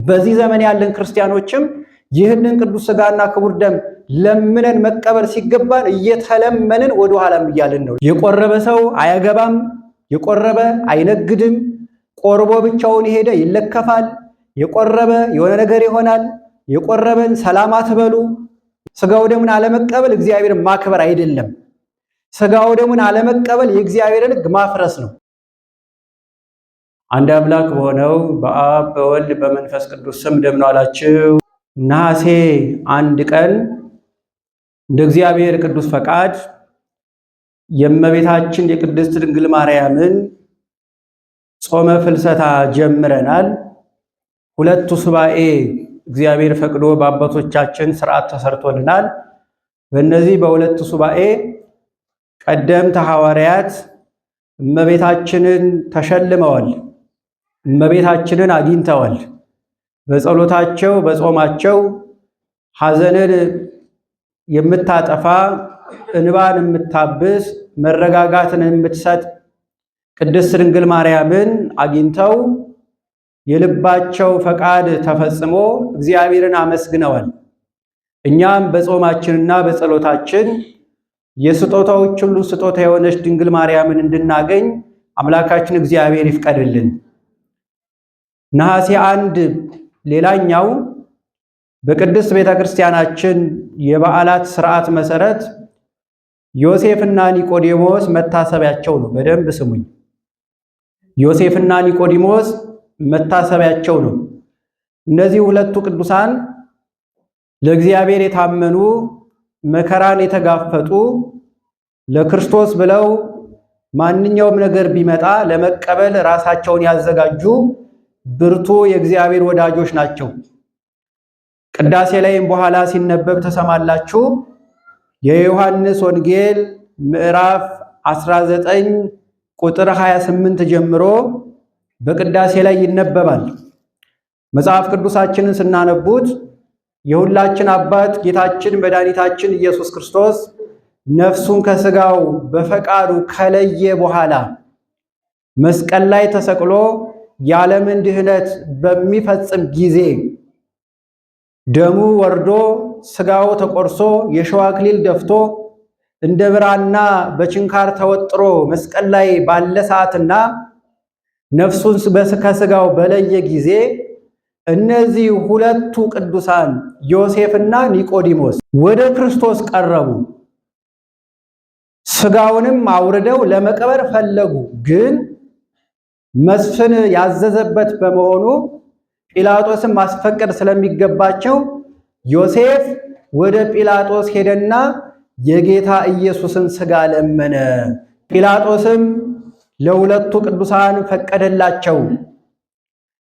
በዚህ ዘመን ያለን ክርስቲያኖችም ይህንን ቅዱስ ሥጋና ክቡር ደም ለምነን መቀበል ሲገባን እየተለመንን ወደ ኋላም እያልን ነው። የቆረበ ሰው አያገባም፣ የቆረበ አይነግድም፣ ቆርቦ ብቻውን የሄደ ይለከፋል፣ የቆረበ የሆነ ነገር ይሆናል፣ የቆረበን ሰላም አትበሉ። ሥጋው ደሙን አለመቀበል እግዚአብሔርን ማክበር አይደለም። ሥጋው ደሙን አለመቀበል የእግዚአብሔርን ሕግ ማፍረስ ነው። አንድ አምላክ በሆነው በአብ በወልድ በመንፈስ ቅዱስ ስም እንደምን ዋላችሁ? ነሐሴ 1 ቀን እንደ እግዚአብሔር ቅዱስ ፈቃድ የእመቤታችን የቅድስት ድንግል ማርያምን ጾመ ፍልሰታ ጀምረናል። ሁለቱ ሱባኤ እግዚአብሔር ፈቅዶ በአባቶቻችን ሥርዓት ተሰርቶልናል። በእነዚህ በሁለቱ ሱባኤ ቀደምት ሐዋርያት እመቤታችንን ተሸልመዋል። እመቤታችንን አግኝተዋል። በጸሎታቸው በጾማቸው ሐዘንን የምታጠፋ እንባን የምታብስ መረጋጋትን የምትሰጥ ቅድስት ድንግል ማርያምን አግኝተው የልባቸው ፈቃድ ተፈጽሞ እግዚአብሔርን አመስግነዋል። እኛም በጾማችንና በጸሎታችን የስጦታዎች ሁሉ ስጦታ የሆነች ድንግል ማርያምን እንድናገኝ አምላካችን እግዚአብሔር ይፍቀድልን። ነሐሴ 1 ሌላኛው በቅድስት ቤተክርስቲያናችን የበዓላት ሥርዓት መሰረት ዮሴፍና ኒቆዲሞስ መታሰቢያቸው ነው። በደንብ ስሙኝ። ዮሴፍና ኒቆዲሞስ መታሰቢያቸው ነው። እነዚህ ሁለቱ ቅዱሳን ለእግዚአብሔር የታመኑ መከራን የተጋፈጡ ለክርስቶስ ብለው ማንኛውም ነገር ቢመጣ ለመቀበል ራሳቸውን ያዘጋጁ ብርቱ የእግዚአብሔር ወዳጆች ናቸው። ቅዳሴ ላይም በኋላ ሲነበብ ተሰማላችሁ። የዮሐንስ ወንጌል ምዕራፍ 19 ቁጥር 28 ጀምሮ በቅዳሴ ላይ ይነበባል። መጽሐፍ ቅዱሳችንን ስናነቡት የሁላችን አባት ጌታችን መድኃኒታችን ኢየሱስ ክርስቶስ ነፍሱን ከሥጋው በፈቃዱ ከለየ በኋላ መስቀል ላይ ተሰቅሎ የዓለምን ድህነት በሚፈጽም ጊዜ ደሙ ወርዶ ሥጋው ተቆርሶ የሸዋ አክሊል ደፍቶ እንደ ብራና በችንካር ተወጥሮ መስቀል ላይ ባለ ሰዓትና ነፍሱን ከሥጋው በለየ ጊዜ እነዚህ ሁለቱ ቅዱሳን ዮሴፍና ኒቆዲሞስ ወደ ክርስቶስ ቀረቡ። ሥጋውንም አውርደው ለመቀበር ፈለጉ። ግን መስፍን ያዘዘበት በመሆኑ ጲላጦስን ማስፈቀድ ስለሚገባቸው ዮሴፍ ወደ ጲላጦስ ሄደና የጌታ ኢየሱስን ሥጋ ለመነ። ጲላጦስም ለሁለቱ ቅዱሳን ፈቀደላቸው።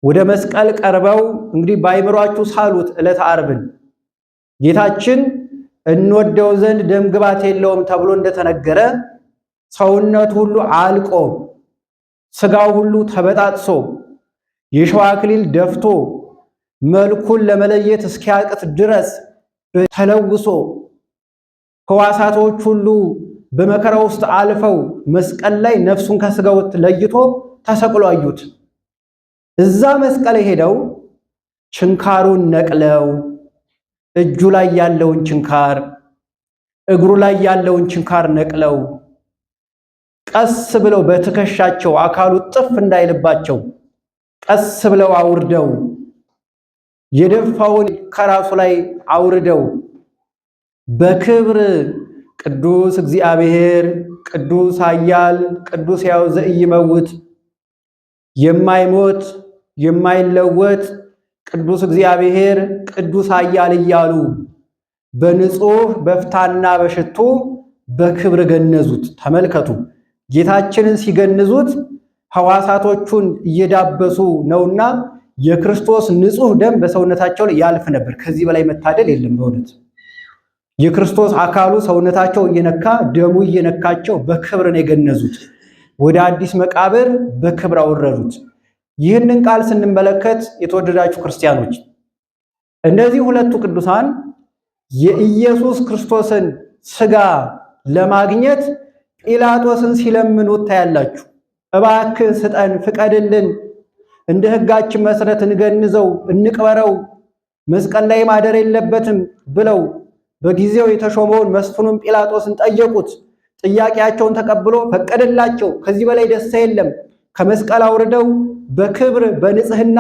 ወደ መስቀል ቀርበው እንግዲህ ባይምሯችሁ ሳሉት ዕለተ ዓርብን ጌታችን እንወደው ዘንድ ደም ግባት የለውም ተብሎ እንደተነገረ ሰውነቱ ሁሉ አልቆ ሥጋው ሁሉ ተበጣጥሶ የሸዋ አክሊል ደፍቶ መልኩን ለመለየት እስኪያቅት ድረስ ተለውሶ ሕዋሳቶች ሁሉ በመከራ ውስጥ አልፈው መስቀል ላይ ነፍሱን ከሥጋው ለይቶ ተሰቅሎ አዩት። እዛ መስቀል ሄደው ችንካሩን ነቅለው እጁ ላይ ያለውን ችንካር፣ እግሩ ላይ ያለውን ችንካር ነቅለው ቀስ ብለው በትከሻቸው አካሉ ጥፍ እንዳይልባቸው ቀስ ብለው አውርደው የደፋውን ከራሱ ላይ አውርደው በክብር ቅዱስ እግዚአብሔር ቅዱስ ኃያል ቅዱስ ሕያው ዘኢይመውት የማይሞት የማይለወጥ ቅዱስ እግዚአብሔር ቅዱስ ኃያል እያሉ በንጹህ በፍታና በሽቱ በክብር ገነዙት። ተመልከቱ፣ ጌታችንን ሲገንዙት ሕዋሳቶቹን እየዳበሱ ነውና የክርስቶስ ንጹህ ደም በሰውነታቸው ላይ ያልፍ ነበር። ከዚህ በላይ መታደል የለም። በእውነት የክርስቶስ አካሉ ሰውነታቸው እየነካ ደሙ እየነካቸው በክብር ነው የገነዙት። ወደ አዲስ መቃብር በክብር አወረዱት። ይህንን ቃል ስንመለከት የተወደዳችሁ ክርስቲያኖች እነዚህ ሁለቱ ቅዱሳን የኢየሱስ ክርስቶስን ሥጋ ለማግኘት ጲላጦስን ሲለምኑት ታያላችሁ። እባክህ ስጠን፣ ፍቀድልን፣ እንደ ሕጋችን መሰረት እንገንዘው እንቅበረው መስቀል ላይ ማደር የለበትም ብለው በጊዜው የተሾመውን መስፍኑን ጲላጦስን ጠየቁት። ጥያቄያቸውን ተቀብሎ ፈቀደላቸው። ከዚህ በላይ ደስታ የለም። ከመስቀል አውርደው በክብር በንጽህና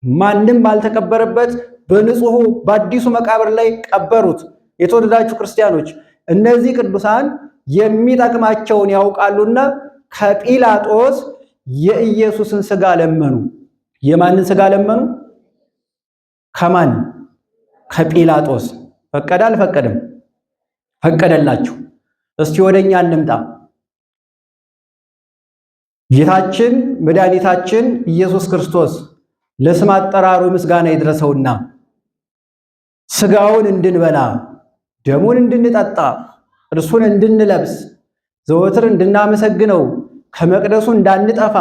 ማንም ባልተቀበረበት በንጹሑ በአዲሱ መቃብር ላይ ቀበሩት። የተወደዳችሁ ክርስቲያኖች እነዚህ ቅዱሳን የሚጠቅማቸውን ያውቃሉና ከጲላጦስ የኢየሱስን ሥጋ ለመኑ። የማንን ሥጋ ለመኑ? ከማን? ከጲላጦስ። ፈቀደ አልፈቀደም? ፈቀደላችሁ። እስቲ ወደኛ እንምጣ። ጌታችን መድኃኒታችን ኢየሱስ ክርስቶስ ለስም አጠራሩ ምስጋና ይድረሰውና ሥጋውን እንድንበላ ደሙን እንድንጠጣ እርሱን እንድንለብስ ዘወትር እንድናመሰግነው ከመቅደሱ እንዳንጠፋ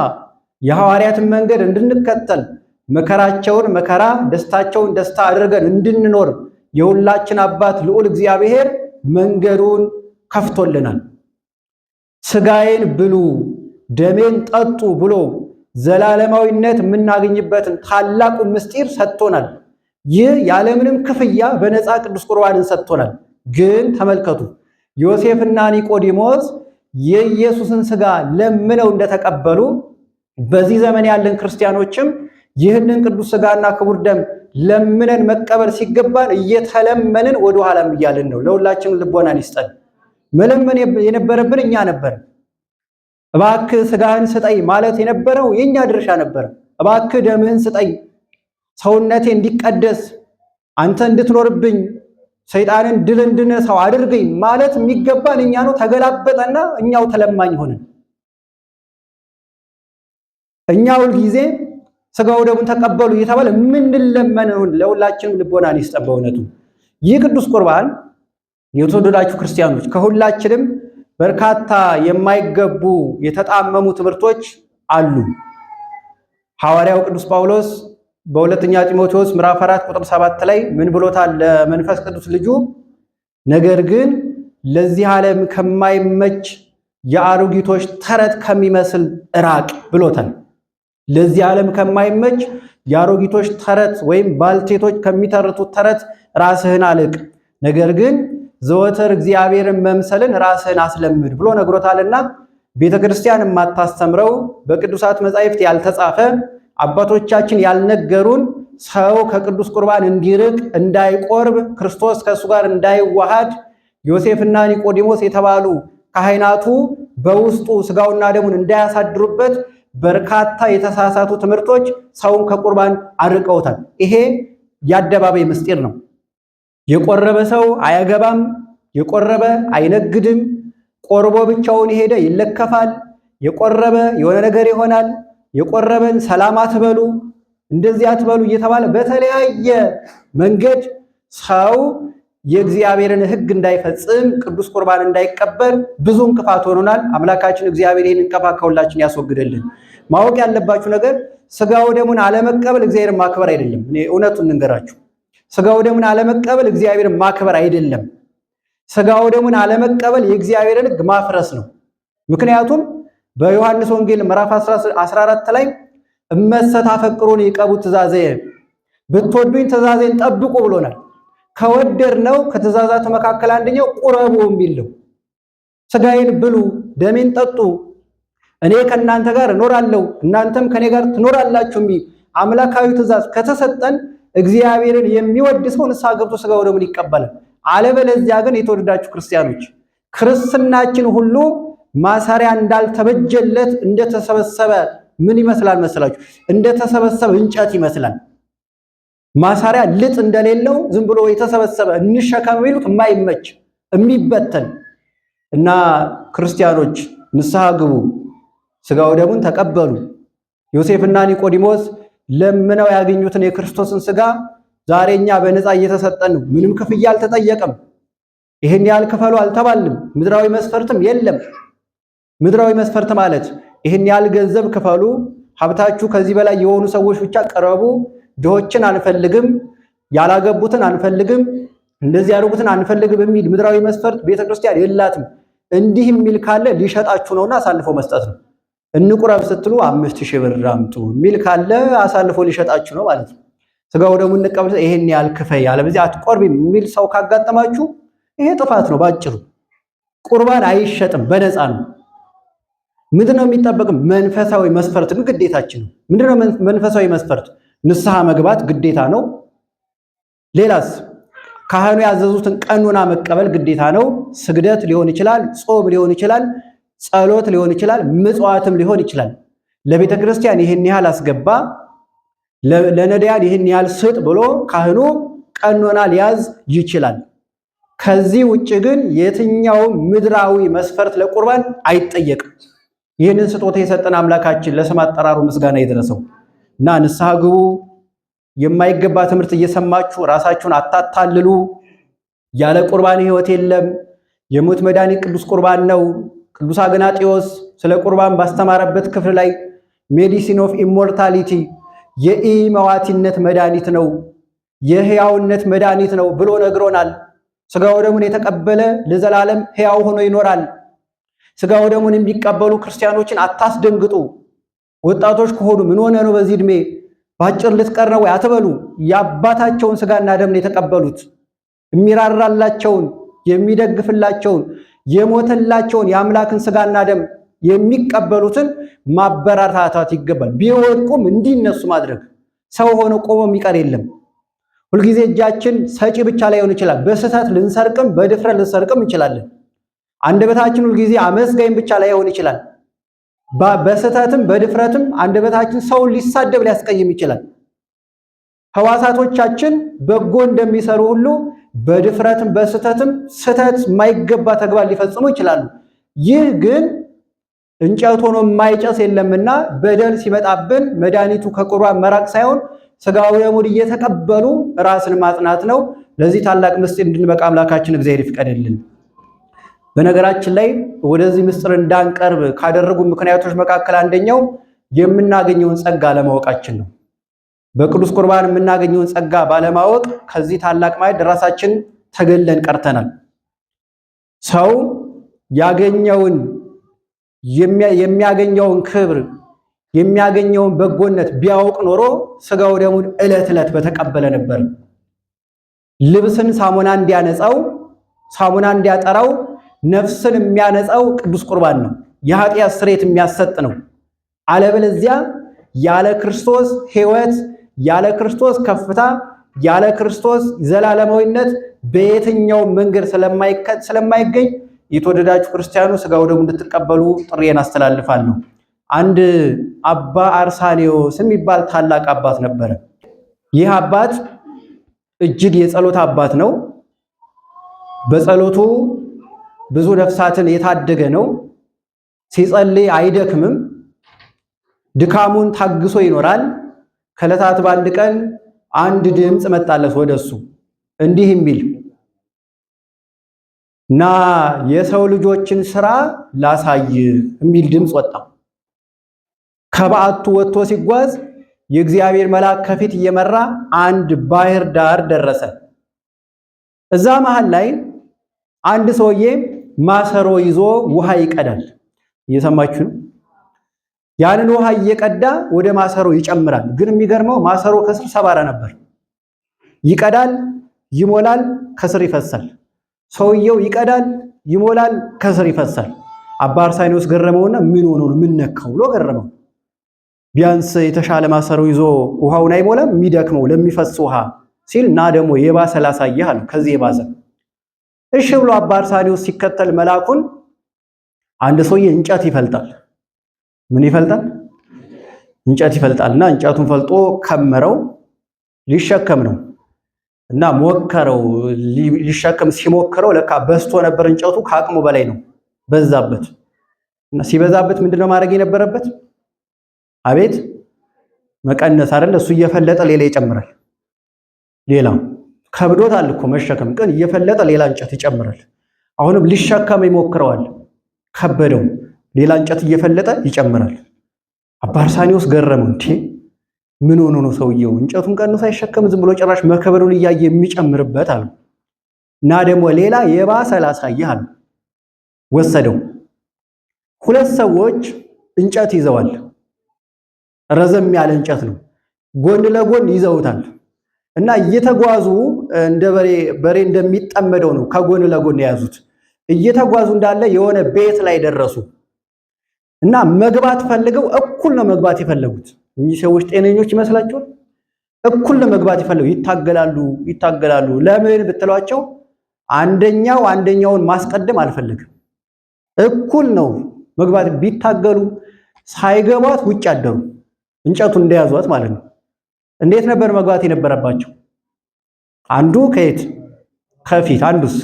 የሐዋርያትን መንገድ እንድንከተል መከራቸውን መከራ ደስታቸውን ደስታ አድርገን እንድንኖር የሁላችን አባት ልዑል እግዚአብሔር መንገዱን ከፍቶልናል። ሥጋዬን ብሉ ደሜን ጠጡ ብሎ ዘላለማዊነት የምናገኝበትን ታላቁ ምስጢር ሰጥቶናል። ይህ ያለምንም ክፍያ በነፃ ቅዱስ ቁርባንን ሰጥቶናል። ግን ተመልከቱ፣ ዮሴፍና ኒቆዲሞስ የኢየሱስን ሥጋ ለምነው እንደተቀበሉ በዚህ ዘመን ያለን ክርስቲያኖችም ይህንን ቅዱስ ሥጋና ክቡር ደም ለምነን መቀበል ሲገባን እየተለመንን ወደ ኋላም እያልን ነው። ለሁላችንም ልቦናን ይስጠን። መለመን የነበረብን እኛ ነበር። እባክህ ሥጋህን ስጠኝ ማለት የነበረው የኛ ድርሻ ነበር። እባክህ ደምህን ስጠኝ ሰውነቴ እንዲቀደስ አንተ እንድትኖርብኝ ሰይጣንን ድል እንድነሳው አድርገኝ ማለት የሚገባን እኛ ነው። ተገላበጠና እኛው ተለማኝ ሆነን እኛው ጊዜ ሥጋው ደሙን ተቀበሉ እየተባለ ምንለመን ነው። ለሁላችንም ልቦናን ይስጠን። በእውነቱ ይህ ቅዱስ ቁርባን የተወደዳችሁ ክርስቲያኖች ከሁላችንም በርካታ የማይገቡ የተጣመሙ ትምህርቶች አሉ። ሐዋርያው ቅዱስ ጳውሎስ በሁለተኛ ጢሞቴዎስ ምዕራፍ 4 ቁጥር 7 ላይ ምን ብሎታል? ለመንፈስ ቅዱስ ልጁ ነገር ግን ለዚህ ዓለም ከማይመች የአሮጊቶች ተረት ከሚመስል ራቅ ብሎታል። ለዚህ ዓለም ከማይመች የአሮጊቶች ተረት ወይም ባልቴቶች ከሚተርቱት ተረት ራስህን አልቅ፣ ነገር ግን ዘወትር እግዚአብሔርን መምሰልን ራስህን አስለምድ ብሎ ነግሮታልና ቤተክርስቲያን የማታስተምረው በቅዱሳት መጻሕፍት ያልተጻፈ አባቶቻችን ያልነገሩን ሰው ከቅዱስ ቁርባን እንዲርቅ እንዳይቆርብ ክርስቶስ ከእሱ ጋር እንዳይዋሃድ ዮሴፍና ኒቆዲሞስ የተባሉ ካህናቱ በውስጡ ሥጋውና ደሙን እንዳያሳድሩበት በርካታ የተሳሳቱ ትምህርቶች ሰውን ከቁርባን አርቀውታል። ይሄ የአደባባይ ምስጢር ነው። የቆረበ ሰው አያገባም፣ የቆረበ አይነግድም፣ ቆርቦ ብቻውን የሄደ ይለከፋል፣ የቆረበ የሆነ ነገር ይሆናል፣ የቆረበን ሰላም አትበሉ እንደዚህ አትበሉ እየተባለ በተለያየ መንገድ ሰው የእግዚአብሔርን ሕግ እንዳይፈጽም ቅዱስ ቁርባን እንዳይቀበል ብዙ እንቅፋት ሆኖናል። አምላካችን እግዚአብሔር ይህን እንቅፋት ከሁላችን ያስወግድልን። ማወቅ ያለባችሁ ነገር ሥጋው ደሙን አለመቀበል እግዚአብሔርን ማክበር አይደለም። እኔ እውነቱን እንገራችሁ፣ ሥጋው ደሙን አለመቀበል እግዚአብሔርን ማክበር አይደለም። ሥጋው ደሙን አለመቀበል የእግዚአብሔርን ሕግ ማፍረስ ነው። ምክንያቱም በዮሐንስ ወንጌል ምዕራፍ 14 ላይ እመሰታፈቅሩን ይቀቡ ትእዛዜየ ብትወዱኝ ትእዛዜን ጠብቁ ብሎናል። ከወደድነው ከትእዛዛቱ መካከል አንደኛው ቁረቡ የሚል ነው። ሥጋዬን ብሉ ደሜን ጠጡ እኔ ከእናንተ ጋር እኖራለሁ እናንተም ከኔ ጋር ትኖራላችሁ የሚል አምላካዊ ትእዛዝ ከተሰጠን እግዚአብሔርን የሚወድ ሰው ንስሐ ገብቶ ሥጋው ደሙን ይቀበላል። አለበለዚያ ግን የተወደዳችሁ ክርስቲያኖች ክርስትናችን ሁሉ ማሰሪያ እንዳልተበጀለት እንደተሰበሰበ ምን ይመስላል መሰላችሁ? እንደተሰበሰበ እንጨት ይመስላል። ማሰሪያ ልጥ እንደሌለው ዝም ብሎ የተሰበሰበ እንሸከም የሚሉት የማይመች የሚበተን እና ክርስቲያኖች ንስሐ ግቡ፣ ሥጋው ደሙን ተቀበሉ። ዮሴፍና ኒቆዲሞስ ለምነው ያገኙትን የክርስቶስን ሥጋ ዛሬ እኛ በነፃ እየተሰጠን ነው። ምንም ክፍያ አልተጠየቀም። ይህን ያህል ክፈሉ አልተባልንም። ምድራዊ መስፈርትም የለም። ምድራዊ መስፈርት ማለት ይህን ያህል ገንዘብ ክፈሉ፣ ሀብታችሁ ከዚህ በላይ የሆኑ ሰዎች ብቻ ቀረቡ፣ ድሆችን አንፈልግም፣ ያላገቡትን አንፈልግም፣ እንደዚህ ያደርጉትን አንፈልግም የሚል ምድራዊ መስፈርት ቤተክርስቲያን የላትም። እንዲህ የሚል ካለ ሊሸጣችሁ ነውና አሳልፎ መስጠት ነው። እንቁረብ ስትሉ 5000 ብር አምጡ የሚል ካለ አሳልፎ ሊሸጣችሁ ነው ማለት ነው። ስጋው ደግሞ እንቀበል ይሄን ያህል ክፈይ አለበለዚያ አትቆርቢም የሚል ሰው ካጋጠማችሁ ይሄ ጥፋት ነው ባጭሩ። ቁርባን አይሸጥም፣ በነፃ ነው። ምንድነው የሚጠበቅም? መንፈሳዊ መስፈርት ግን ግዴታችን ነው። ምንድነው መንፈሳዊ መስፈርት? ንስሐ መግባት ግዴታ ነው። ሌላስ? ካህኑ ያዘዙትን ቀኖና መቀበል ግዴታ ነው። ስግደት ሊሆን ይችላል፣ ጾም ሊሆን ይችላል፣ ጸሎት ሊሆን ይችላል፣ ምጽዋትም ሊሆን ይችላል። ለቤተ ክርስቲያን ይህን ያህል አስገባ፣ ለነዳያን ይህን ያህል ስጥ ብሎ ካህኑ ቀኖና ሊያዝ ይችላል። ከዚህ ውጭ ግን የትኛውም ምድራዊ መስፈርት ለቁርባን አይጠየቅም። ይህንን ስጦታ የሰጠን አምላካችን ለስም አጠራሩ ምስጋና ይድረሰው እና ንስሐ ግቡ። የማይገባ ትምህርት እየሰማችሁ ራሳችሁን አታታልሉ። ያለ ቁርባን ሕይወት የለም። የሞት መድኃኒት ቅዱስ ቁርባን ነው። ቅዱስ አግናጢዮስ ስለ ቁርባን ባስተማረበት ክፍል ላይ ሜዲሲን ኦፍ ኢሞርታሊቲ የኢመዋቲነት መድኃኒት ነው፣ የሕያውነት መድኃኒት ነው ብሎ ነግሮናል። ስጋው ደሙን የተቀበለ ለዘላለም ሕያው ሆኖ ይኖራል። ስጋው ደሙን የሚቀበሉ ክርስቲያኖችን አታስደንግጡ። ወጣቶች ከሆኑ ምን ሆነ ነው በዚህ ዕድሜ ባጭር ልትቀር ነው አትበሉ። የአባታቸውን ስጋና ደምን የተቀበሉት የሚራራላቸውን የሚደግፍላቸውን የሞተላቸውን የአምላክን ስጋና ደም የሚቀበሉትን ማበረታታት ይገባል። ቢወድቁም እንዲነሱ ማድረግ። ሰው ሆኖ ቆሞ የሚቀር የለም። ሁልጊዜ እጃችን ሰጪ ብቻ ላይሆን ይችላል። በስህተት ልንሰርቅም በድፍረት ልንሰርቅም እንችላለን። አንደበታችን ሁልጊዜ አመስጋኝ ብቻ ላይሆን ይችላል። በስህተትም በድፍረትም አንደበታችን ሰውን ሊሳደብ ሊያስቀይም ይችላል። ሕዋሳቶቻችን በጎ እንደሚሰሩ ሁሉ በድፍረትም በስህተትም ስህተት የማይገባ ተግባር ሊፈጽሙ ይችላሉ። ይህ ግን እንጨት ሆኖ የማይጨስ የለምና በደል ሲመጣብን መድኃኒቱ ከቁርባን መራቅ ሳይሆን ስጋው ደሙን እየተቀበሉ ራስን ማጽናት ነው። ለዚህ ታላቅ ምስጢር እንድንበቃ አምላካችን እግዚአብሔር ይፍቀድልን። በነገራችን ላይ ወደዚህ ምስጢር እንዳንቀርብ ካደረጉ ምክንያቶች መካከል አንደኛው የምናገኘውን ጸጋ ለማወቃችን ነው። በቅዱስ ቁርባን የምናገኘውን ጸጋ ባለማወቅ ከዚህ ታላቅ ማዕድ ራሳችን ተገለን ቀርተናል። ሰው የሚያገኘውን ክብር የሚያገኘውን በጎነት ቢያውቅ ኖሮ ስጋው ደሙን ዕለት ዕለት በተቀበለ ነበር። ልብስን ሳሙና እንዲያነጻው ሳሙና እንዲያጠራው ነፍስን የሚያነጻው ቅዱስ ቁርባን ነው። የኃጢአት ስርየት የሚያሰጥ ነው። አለበለዚያ ያለ ክርስቶስ ሕይወት፣ ያለ ክርስቶስ ከፍታ፣ ያለ ክርስቶስ ዘላለማዊነት በየትኛው መንገድ ስለማይገኝ የተወደዳችሁ ክርስቲያኑ ስጋው ደሙ እንድትቀበሉ ጥሪዬን አስተላልፋለሁ። አንድ አባ አርሳኔዎስ የሚባል ታላቅ አባት ነበረ። ይህ አባት እጅግ የጸሎት አባት ነው። በጸሎቱ ብዙ ነፍሳትን የታደገ ነው። ሲጸልይ አይደክምም። ድካሙን ታግሶ ይኖራል። ከዕለታት በአንድ ቀን አንድ ድምፅ መጣለት ወደሱ እንዲህ የሚል እና የሰው ልጆችን ስራ ላሳይ የሚል ድምፅ ወጣ። ከበዓቱ ወጥቶ ሲጓዝ የእግዚአብሔር መልአክ ከፊት እየመራ አንድ ባህር ዳር ደረሰ። እዛ መሃል ላይ አንድ ሰውዬ ማሰሮ ይዞ ውሃ ይቀዳል። እየሰማችሁ ነው? ያንን ውሃ እየቀዳ ወደ ማሰሮ ይጨምራል። ግን የሚገርመው ማሰሮ ከስር ሰባራ ነበር። ይቀዳል፣ ይሞላል፣ ከስር ይፈሳል። ሰውየው ይቀዳል፣ ይሞላል፣ ከስር ይፈሳል። አባ አርሳኔዎስ ገረመውና ምን ሆኖ ነው ምን ነካው ብሎ ገረመው። ቢያንስ የተሻለ ማሰሮ ይዞ ውሃውን አይሞላም የሚደክመው ለሚፈስ ውሃ ሲል እና ደግሞ የባሰ ላሳየህ አለው። ከዚህ የባሰ እሺ ብሎ አባ አርሳኔዎስ ሲከተል መልአኩን አንድ ሰውዬ እንጨት ይፈልጣል። ምን ይፈልጣል? እንጨት ይፈልጣልና እንጨቱን ፈልጦ ከመረው። ሊሸከም ነው እና ሞከረው። ሊሸከም ሲሞክረው ለካ በስቶ ነበር እንጨቱ፣ ከአቅሙ በላይ ነው፣ በዛበት። እና ሲበዛበት ምንድነው ማድረግ የነበረበት? አቤት መቀነስ አይደል? እሱ እየፈለጠ ሌላ ይጨምራል። ሌላ ከብዶታል እኮ መሸከም፣ ግን እየፈለጠ ሌላ እንጨት ይጨምራል። አሁንም ሊሸከም ይሞክረዋል፣ ከበደው። ሌላ እንጨት እየፈለጠ ይጨምራል። አባ አርሳኔዎስ ገረመው። እንዴ ምን ሆኖ ነው ሰውየው እንጨቱን ቀንሶ አይሸከም ዝም ብሎ ጭራሽ መከበሩን እያየ የሚጨምርበት አሉ። እና ደግሞ ሌላ የባሰ ላሳየህ አሉ። ወሰደው። ሁለት ሰዎች እንጨት ይዘዋል። ረዘም ያለ እንጨት ነው። ጎን ለጎን ይዘውታል እና እየተጓዙ እንደ በሬ እንደሚጠመደው ነው ከጎን ለጎን የያዙት። እየተጓዙ እንዳለ የሆነ ቤት ላይ ደረሱ እና መግባት ፈልገው እኩል ነው መግባት የፈለጉት። እኚህ ሰዎች ጤነኞች ይመስላችኋል? እኩል ነው መግባት ይፈልጉ፣ ይታገላሉ። ለምን ብትሏቸው አንደኛው አንደኛውን ማስቀደም አልፈለግም። እኩል ነው መግባት። ቢታገሉ ሳይገባት ውጭ አደሩ፣ እንጨቱን እንደያዟት ማለት ነው። እንዴት ነበር መግባት የነበረባቸው? አንዱ ከየት ከፊት፣ አንዱስ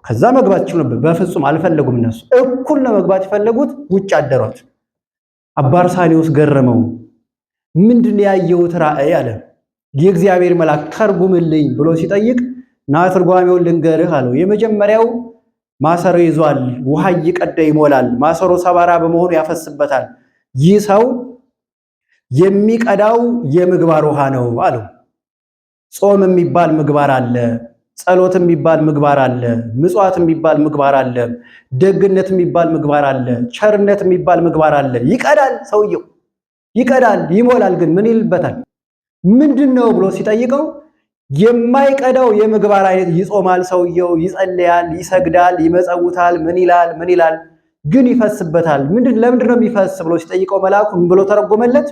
ከዛ መግባት ይችላል ነበር። በፍጹም አልፈለጉም። እነሱ እኩል ነው መግባት የፈለጉት፣ ውጭ አደሯት። አባ አርሳኒዎስ ገረመው። ምንድን ያየሁት ራእይ አለ። የእግዚአብሔር መልአክ ተርጉምልኝ ብሎ ሲጠይቅ ና ትርጓሜውን ልንገርህ አለው። የመጀመሪያው ማሰሮ ይዟል፣ ውሃ እየቀዳ ይሞላል። ማሰሮ ሰባራ በመሆኑ ያፈስበታል። ይህ ሰው የሚቀዳው የምግባር ውሃ ነው አለው። ጾም የሚባል ምግባር አለ፣ ጸሎት የሚባል ምግባር አለ፣ ምጽዋት የሚባል ምግባር አለ፣ ደግነት የሚባል ምግባር አለ፣ ቸርነት የሚባል ምግባር አለ። ይቀዳል፣ ሰውየው ይቀዳል፣ ይሞላል። ግን ምን ይልበታል? ምንድነው ብሎ ሲጠይቀው የማይቀዳው የምግባር አይነት ይጾማል፣ ሰውየው ይጸልያል፣ ይሰግዳል፣ ይመጸውታል፣ ምን ይላል፣ ግን ይፈስበታል። ለምንድን ነው የሚፈስ ብሎ ሲጠይቀው መልአኩ ምን ብሎ ተረጎመለት?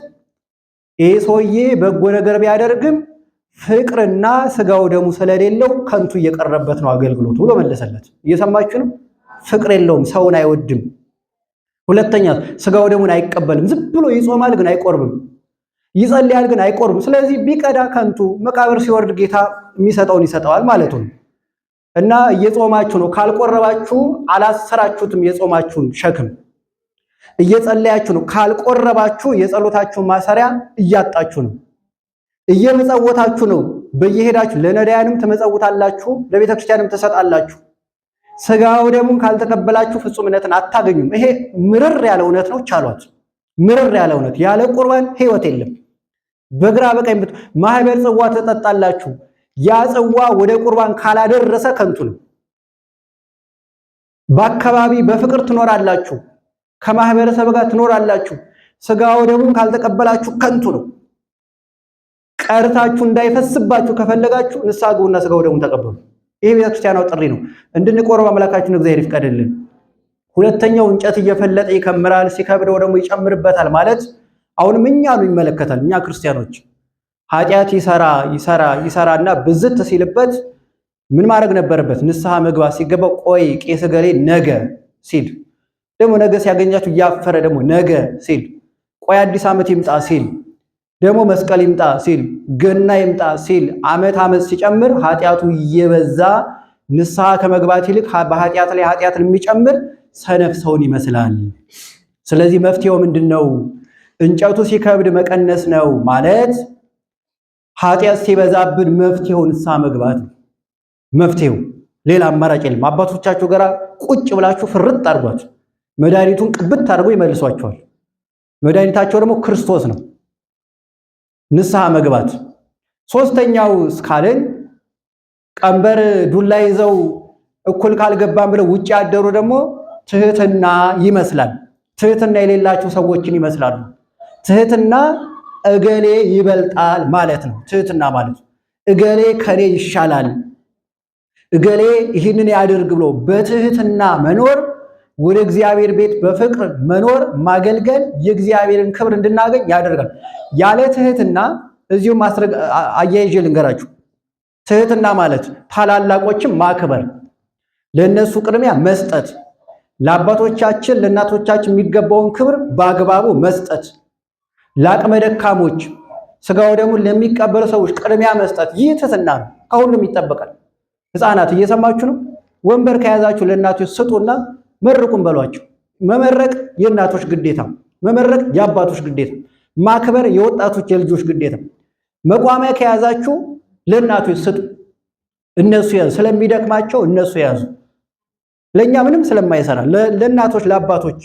ይህ ሰውዬ በጎ ነገር ቢያደርግም ፍቅርና ስጋው ደሙ ስለሌለው ከንቱ እየቀረበት ነው አገልግሎቱ ብሎ መለሰለት። እየሰማችሁ ነው? ፍቅር የለውም፣ ሰውን አይወድም። ሁለተኛ ስጋው ደሙን አይቀበልም። ዝም ብሎ ይጾማል ግን አይቆርብም፣ ይጸልያል ግን አይቆርብም። ስለዚህ ቢቀዳ ከንቱ፣ መቃብር ሲወርድ ጌታ የሚሰጠውን ይሰጠዋል ማለቱ ነው። እና እየጾማችሁ ነው፣ ካልቆረባችሁ አላሰራችሁትም የጾማችሁን ሸክም። እየጸለያችሁ ነው፣ ካልቆረባችሁ የጸሎታችሁን ማሰሪያ እያጣችሁ ነው። እየመጸወታችሁ ነው፣ በየሄዳችሁ ለነዳያንም ትመጸውታላችሁ፣ ለቤተክርስቲያንም ትሰጣላችሁ። ስጋው ደሙን ካልተቀበላችሁ ፍጹምነትን አታገኙም። ይሄ ምርር ያለ እውነት ነው። ቻሏት። ምርር ያለ እውነት። ያለ ቁርባን ህይወት የለም። በግራ በቀኝ ማህበር ጽዋ ትጠጣላችሁ። ያ ጽዋ ወደ ቁርባን ካላደረሰ ከንቱ ነው። በአካባቢ በፍቅር ትኖራላችሁ፣ ከማህበረሰብ ጋር ትኖራላችሁ። ስጋው ደሙን ካልተቀበላችሁ ከንቱ ነው። ቀርታችሁ እንዳይፈስባችሁ ከፈለጋችሁ ንስሐ ግቡና ስጋው ደሙን ተቀበሉ። ይሄ ቤተክርስቲያናው ጥሪ ነው። እንድንቆርብ አምላካችን እግዚአብሔር ይፍቀድልን። ሁለተኛው እንጨት እየፈለጠ ይከምራል፣ ሲከብደው ደግሞ ይጨምርበታል ማለት አሁንም እኛኑ ይመለከታል። እኛ ክርስቲያኖች ኃጢአት ይሰራና ብዝት ሲልበት ምን ማድረግ ነበረበት? ንስሐ መግባት ሲገባው ቆይ ቄስ ገሌ ነገ ሲል ደግሞ ነገ ሲያገኛችሁ እያፈረ ደግሞ ነገ ሲል ቆይ አዲስ ዓመት ይምጣ ሲል ደግሞ መስቀል ይምጣ ሲል ገና ይምጣ ሲል ዓመት ሲጨምር ኃጢአቱ እየበዛ ንስሐ ከመግባት ይልቅ በኃጢአት ላይ ኃጢአትን የሚጨምር ሰነፍ ሰውን ይመስላል። ስለዚህ መፍትሄው ምንድነው? እንጨቱ ሲከብድ መቀነስ ነው ማለት ኃጢአት ሲበዛብን መፍትሄው ንስሐ መግባት ነው። መፍትሄው ሌላ አማራጭ የለም። አባቶቻችሁ ጋር ቁጭ ብላችሁ ፍርጥ አድርጓት፣ መድኃኒቱን ቅብት አድርጎ ይመልሷቸዋል። መድኃኒታቸው ደግሞ ክርስቶስ ነው። ንስሐ መግባት። ሶስተኛው እስካለን ቀንበር ዱላ ይዘው እኩል ካልገባን ብለው ውጭ ያደሩ ደግሞ ትህትና ይመስላል። ትህትና የሌላቸው ሰዎችን ይመስላሉ። ትህትና እገሌ ይበልጣል ማለት ነው። ትህትና ማለት እገሌ ከኔ ይሻላል፣ እገሌ ይህንን ያድርግ ብሎ በትህትና መኖር፣ ወደ እግዚአብሔር ቤት በፍቅር መኖር፣ ማገልገል የእግዚአብሔርን ክብር እንድናገኝ ያደርጋል። ያለ ትህትና እዚሁ አያይዤ ልንገራችሁ። ትህትና ማለት ታላላቆችን ማክበር፣ ለነሱ ቅድሚያ መስጠት፣ ለአባቶቻችን ለእናቶቻችን የሚገባውን ክብር በአግባቡ መስጠት፣ ለአቅመ ደካሞች ስጋው ደግሞ ለሚቀበሉ ሰዎች ቅድሚያ መስጠት። ይህ ትህትና ነው። ከሁሉም ይጠበቃል። ሕፃናት እየሰማችሁ ነው። ወንበር ከያዛችሁ ለእናቶች ስጡና መርቁን በሏቸው። መመረቅ የእናቶች ግዴታ፣ መመረቅ የአባቶች ግዴታ፣ ማክበር የወጣቶች የልጆች ግዴታ። መቋሚያ ከያዛችሁ ለእናቶች ስጡ። እነሱ ያዙ፣ ስለሚደክማቸው እነሱ ያዙ። ለኛ ምንም ስለማይሰራ ለእናቶች ለአባቶች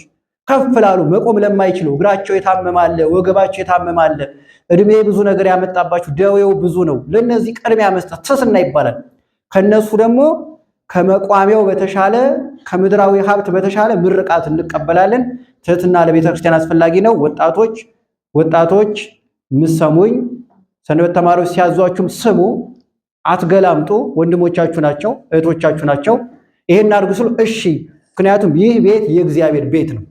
ከፍ ላሉ መቆም ለማይችሉ እግራቸው የታመማለ፣ ወገባቸው የታመማለ፣ እድሜ ብዙ ነገር ያመጣባችሁ ደዌው ብዙ ነው። ለነዚህ ቅድሚያ መስጠት ትህትና ይባላል። ከነሱ ደግሞ ከመቋሚያው በተሻለ ከምድራዊ ሀብት በተሻለ ምርቃት እንቀበላለን። ትህትና ለቤተ ክርስቲያን አስፈላጊ ነው። ወጣቶች ምሰሙኝ፣ ሰንበት ተማሪዎች ሲያዟችሁም ስሙ፣ አትገላምጡ። ወንድሞቻችሁ ናቸው፣ እህቶቻችሁ ናቸው። ይሄን አድርጉ ስሉ እሺ። ምክንያቱም ይህ ቤት የእግዚአብሔር ቤት ነው።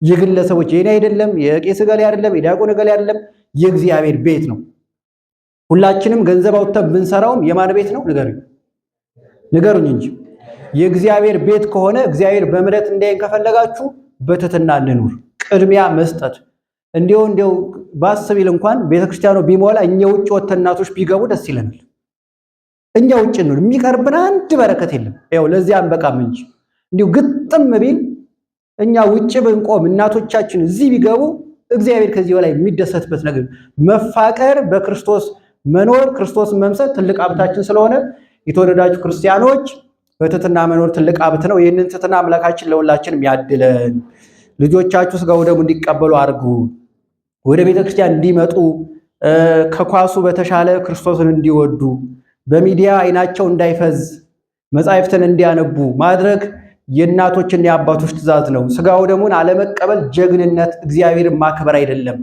የግለሰቦች የኔ አይደለም፣ የቄስ ገሌ አይደለም፣ የዲያቆን ገሌ አይደለም፣ የእግዚአብሔር ቤት ነው። ሁላችንም ገንዘብ አውጥተን ብንሰራውም የማን ቤት ነው? ንገሩኝ እንጂ የእግዚአብሔር ቤት ከሆነ እግዚአብሔር በምሕረት እንዳይን ከፈለጋችሁ በትህትና እንኑር። ቅድሚያ መስጠት እንዲው ባስቢል እንኳን ቤተክርስቲያኑ ቢሞላ እኛ ውጭ ወጥተን እናቶች ቢገቡ ደስ ይለናል። እኛ ውጭ እንኑር። የሚቀርብን አንድ በረከት የለም። ያው ለዚህ አንበቃም እንጂ እንዲሁ ግጥም ቢል እኛ ውጭ ብንቆም እናቶቻችን እዚህ ቢገቡ እግዚአብሔር ከዚህ በላይ የሚደሰትበት ነገር መፋቀር፣ በክርስቶስ መኖር፣ ክርስቶስን መምሰል ትልቅ ሀብታችን ስለሆነ የተወደዳችሁ ክርስቲያኖች በትህትና መኖር ትልቅ ሀብት ነው። ይህንን ትህትና አምላካችን ለሁላችንም ያድለን። ልጆቻችሁ ሥጋው ደሙ እንዲቀበሉ አድርጉ። ወደ ቤተክርስቲያን እንዲመጡ ከኳሱ በተሻለ ክርስቶስን እንዲወዱ በሚዲያ አይናቸው እንዳይፈዝ መጻሕፍትን እንዲያነቡ ማድረግ የእናቶችና የአባቶች ትእዛዝ ነው። ሥጋው ደሙን አለመቀበል ጀግንነት፣ እግዚአብሔርን ማክበር አይደለም።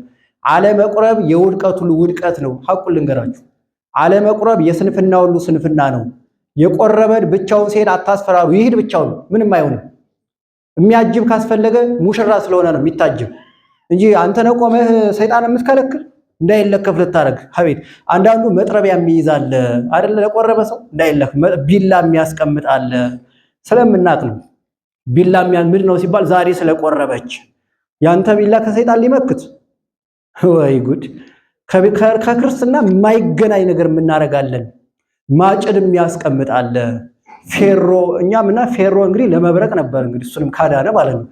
አለመቁረብ የውድቀት ሁሉ ውድቀት ነው። ሐቁን ልንገራችሁ፣ አለመቁረብ የስንፍና ሁሉ ስንፍና ነው። የቆረበን ብቻውን ሲሄድ አታስፈራሩ፣ ይሄድ ብቻውን ምንም አይሆንም። የሚያጅብ ካስፈለገ ሙሽራ ስለሆነ ነው የሚታጅብ እንጂ አንተ ነው ቆመህ ሰይጣን የምትከለክል እንዳይለከፍ ልታረግ። አቤት አንዳንዱ መጥረቢያ የሚይዛል አይደለ? ለቆረበ ሰው እንዳይለከፍ ቢላ የሚያስቀምጣል። ስለምናቅ ነው። ቢላ ምንድን ነው ሲባል ዛሬ ስለቆረበች ያንተ ቢላ ከሰይጣን ሊመክት። ወይ ጉድ! ከክርስትና የማይገናኝ ነገር የምናረጋለን። ማጭድ የሚያስቀምጣል ፌሮ። እኛምና ፌሮ እንግዲህ ለመብረቅ ነበር እንግዲህ እሱንም ካዳነ ማለት ነው።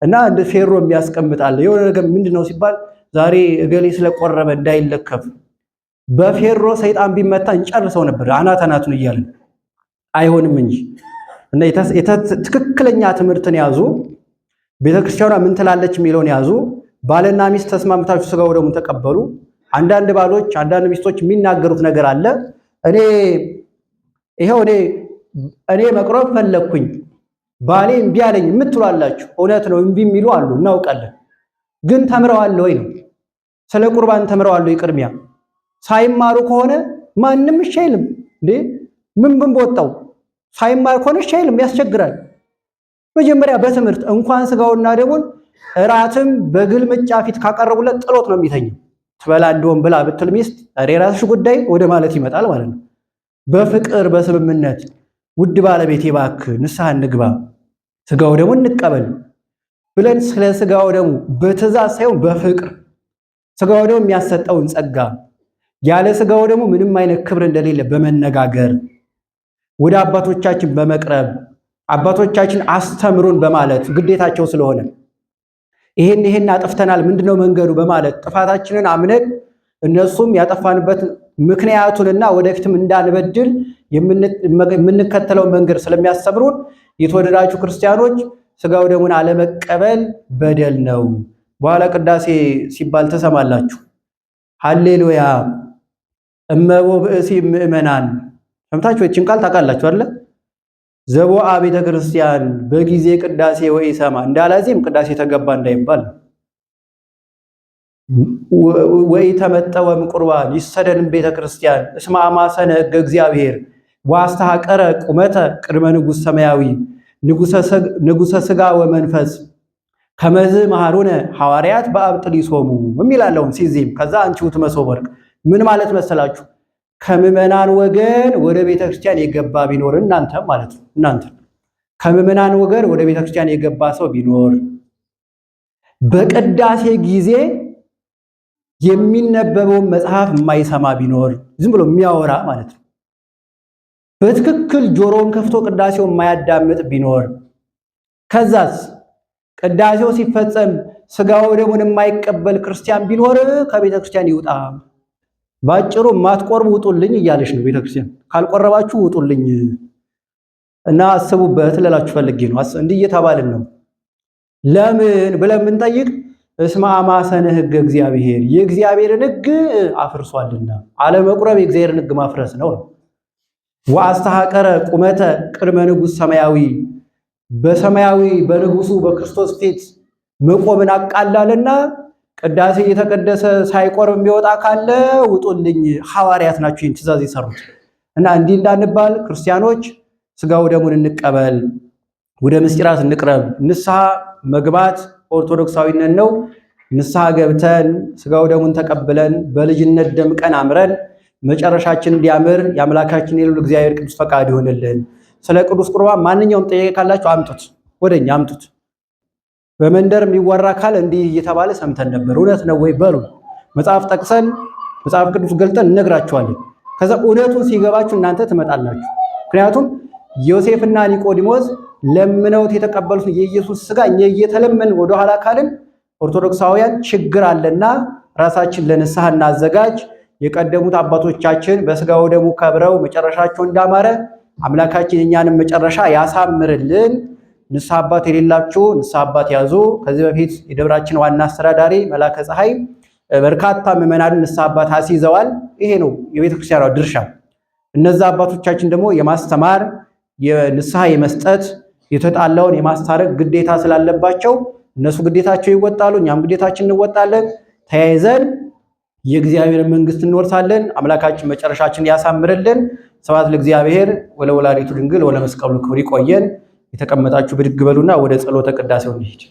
እና እንደ ፌሮ የሚያስቀምጣል የሆነ ነገር ምንድነው ሲባል ዛሬ እገሌ ስለቆረበ እንዳይለከፍ። በፌሮ ሰይጣን ቢመታ እንጨርሰው ነበር አናቱን እያለን። አይሆንም እንጂ እና ትክክለኛ ትምህርትን ያዙ። ቤተክርስቲያኗ ምን ትላለች የሚለውን ያዙ። ባልና ሚስት ተስማምታችሁ ሥጋው ደሙን ተቀበሉ። አንዳንድ ባሎች አንዳንድ ሚስቶች የሚናገሩት ነገር አለ። እኔ መቅረብ ፈለግኩኝ ባሌ እምቢ አለኝ የምትሏላችሁ፣ እውነት ነው። እምቢ የሚሉ አሉ፣ እናውቃለን። ግን ተምረዋል ወይ ነው? ስለ ቁርባን ተምረዋል ወይ? ቅድሚያ ሳይማሩ ከሆነ ማንም እሺ አይልም እንዴ። ምን በወጣው ሳይማር ከሆነ እሺ አይልም፣ ያስቸግራል። መጀመሪያ በትምህርት እንኳን ሥጋውና ደሙን እራትም በግልምጫ ፊት ካቀረቡለት ጥሎት ነው የሚተኘው። ትበላ እንደውም ብላ ብትል ሚስት ራስሽ ጉዳይ ወደ ማለት ይመጣል ማለት ነው። በፍቅር በስምምነት ውድ ባለቤቴ እባክህ ንስሐ እንግባ፣ ሥጋው ደሙን እንቀበል ብለን ስለ ሥጋው ደሙ በትእዛዝ ሳይሆን በፍቅር ሥጋው ደሙ የሚያሰጠውን ጸጋ ያለ ሥጋው ደሙ ምንም አይነት ክብር እንደሌለ በመነጋገር ወደ አባቶቻችን በመቅረብ አባቶቻችን አስተምሩን በማለት ግዴታቸው ስለሆነ ይሄን አጥፍተናል ምንድነው መንገዱ በማለት ጥፋታችንን አምነን እነሱም ያጠፋንበት ምክንያቱንና ወደፊትም እንዳንበድል የምንከተለው መንገድ ስለሚያስተምሩን የተወደዳችሁ ክርስቲያኖች ሥጋው ደሙን አለመቀበል በደል ነው። በኋላ ቅዳሴ ሲባል ተሰማላችሁ። ሃሌሉያ እመቦ ብእሲ ምእመናን ሰምታችሁ እቺን ቃል ታውቃላችሁ አይደል? ዘቦአ ቤተ ክርስቲያን በጊዜ ቅዳሴ ወይ ሰማ እንዳላዚም ቅዳሴ ተገባ እንዳይባል ወይ ተመጠወም ቁርባን ይሰደድን ቤተ ክርስቲያን እስመ አማሰነ ሕገ እግዚአብሔር ዋስተሐቀረ ቁመተ ቅድመ ንጉሥ ሰማያዊ ንጉሠ ሥጋ ወመንፈስ ከመዝ መሃሩነ ሐዋርያት በአብጥሊሶሙ የሚላለውን ሲዜም ከዛ አንቺው ትመሶብ ወርቅ ምን ማለት መሰላችሁ? ከምዕመናን ወገን ወደ ቤተ ክርስቲያን የገባ ቢኖር እናንተ ማለት ነው። እናንተ ከምዕመናን ወገን ወደ ቤተ ክርስቲያን የገባ ሰው ቢኖር በቅዳሴ ጊዜ የሚነበበውን መጽሐፍ የማይሰማ ቢኖር ዝም ብሎ የሚያወራ ማለት ነው። በትክክል ጆሮውን ከፍቶ ቅዳሴውን የማያዳምጥ ቢኖር ከዛስ ቅዳሴው ሲፈጸም ሥጋው ደሙን የማይቀበል ክርስቲያን ቢኖር ከቤተ ክርስቲያን ይውጣ። ባጭሩ ማትቆርቡ ውጡልኝ እያለች ነው ቤተክርስቲያን። ካልቆረባችሁ ውጡልኝ እና አስቡበት ልላችሁ ፈልጌ ነው። እንዲህ እየተባልን ነው። ለምን ብለን ብንጠይቅ እስመ አማሰነ ሕገ እግዚአብሔር የእግዚአብሔርን ሕግ አፍርሷልና። አለመቁረብ የእግዚአብሔርን ሕግ ማፍረስ ነው። ወአስተሐቀረ ቁመተ ቅድመ ንጉሥ ሰማያዊ በሰማያዊ በንጉሱ በክርስቶስ ፊት መቆምን አቃላልና ቅዳሴ እየተቀደሰ ሳይቆርብ የሚወጣ ካለ ውጡልኝ። ሐዋርያት ናቸው ይህን ትእዛዝ የሰሩት እና እንዲህ እንዳንባል ክርስቲያኖች ስጋው ደሙን እንቀበል፣ ወደ ምስጢራት እንቅረብ። ንስሐ መግባት ኦርቶዶክሳዊነት ነው። ንስሐ ገብተን ስጋው ደሙን ተቀብለን በልጅነት ደምቀን አምረን መጨረሻችን እንዲያምር የአምላካችን የልዑል እግዚአብሔር ቅዱስ ፈቃድ ይሆንልን። ስለ ቅዱስ ቁርባን ማንኛውም ጥያቄ ካላችሁ አምጡት፣ ወደኛ አምጡት። በመንደር የሚወራ ካል እንዲህ እየተባለ ሰምተን ነበር፣ እውነት ነው ወይ በሉ። መጽሐፍ ጠቅሰን መጽሐፍ ቅዱስ ገልጠን እነግራችኋለን። ከዛ እውነቱን ሲገባችሁ እናንተ ትመጣላችሁ። ምክንያቱም ዮሴፍና ኒቆዲሞስ ለምነውት የተቀበሉት የኢየሱስ ስጋ እኛ እየተለመን ወደኋላ ካልን ኦርቶዶክሳውያን ችግር አለና ራሳችን ለንስሐ እናዘጋጅ። የቀደሙት አባቶቻችን በስጋው ደሙ ከብረው መጨረሻቸው እንዳማረ አምላካችን የኛንም መጨረሻ ያሳምርልን። ንስሐ አባት የሌላችሁ ንስሐ አባት ያዙ። ከዚህ በፊት የደብራችን ዋና አስተዳዳሪ መላከ ፀሐይ በርካታ ምዕመናንን ንስሐ አባት አስይዘዋል። ይሄ ነው የቤተክርስቲያኗ ድርሻ። እነዛ አባቶቻችን ደግሞ የማስተማር የንስሐ የመስጠት የተጣላውን የማስታረቅ ግዴታ ስላለባቸው እነሱ ግዴታቸው ይወጣሉ፣ እኛም ግዴታችን እንወጣለን። ተያይዘን የእግዚአብሔር መንግስት እንወርሳለን። አምላካችን መጨረሻችን ያሳምርልን። ስብሐት ለእግዚአብሔር ወለወላዲቱ ድንግል ወለመስቀሉ ክቡር። ይቆየን። የተቀመጣችሁ ብድግ በሉና ወደ ጸሎተ ቅዳሴው እንሂድ።